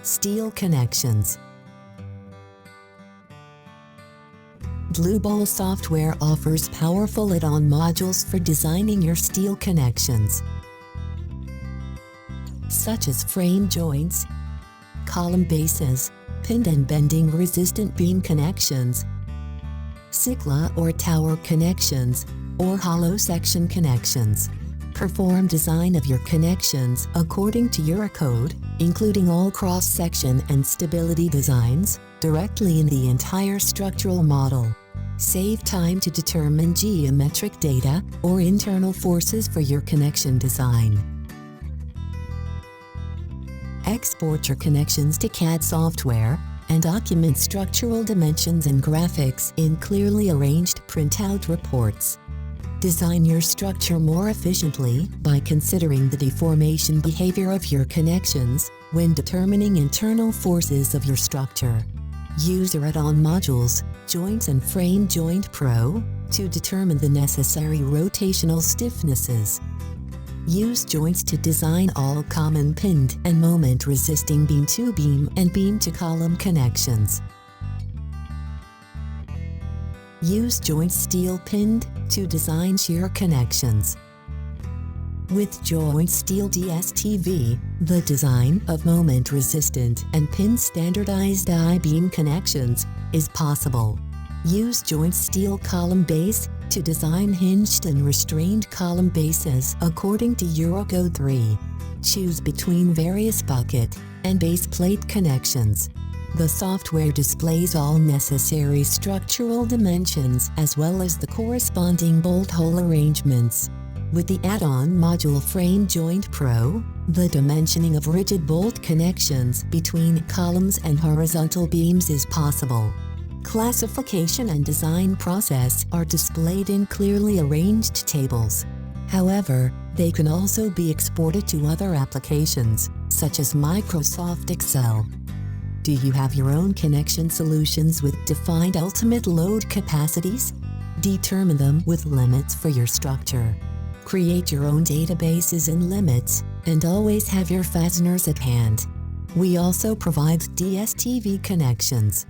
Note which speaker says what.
Speaker 1: Steel connections. Dlubal Software offers powerful add-on modules for designing your steel connections, such as frame joints, column bases, pinned and bending resistant beam connections, Sikla or tower connections, or hollow section connections. Perform design of your connections according to Eurocode, including all cross-section and stability designs, directly in the entire structural model. Save time to determine geometric data or internal forces for your connection design. Export your connections to CAD software and document structural dimensions and graphics in clearly arranged printout reports. Design your structure more efficiently by considering the deformation behavior of your connections when determining internal forces of your structure. Use your add-on modules, Joints and Frame Joint Pro, to determine the necessary rotational stiffnesses. Use joints to design all common pinned and moment-resisting beam-to-beam and beam-to-column connections. Use joint steel pinned to design shear connections. With joint steel DSTV, the design of moment-resistant and pin-standardized I-beam connections is possible. Use joint steel column base to design hinged and restrained column bases according to Eurocode 3. Choose between various bucket and base plate connections. The software displays all necessary structural dimensions as well as the corresponding bolt hole arrangements. With the add-on module Frame Joint Pro, the dimensioning of rigid bolt connections between columns and horizontal beams is possible. Classification and design process are displayed in clearly arranged tables. However, they can also be exported to other applications, such as Microsoft Excel. Do you have your own connection solutions with defined ultimate load capacities? Determine them with limits for your structure. Create your own databases and limits, and always have your fasteners at hand. We also provide DSTV connections.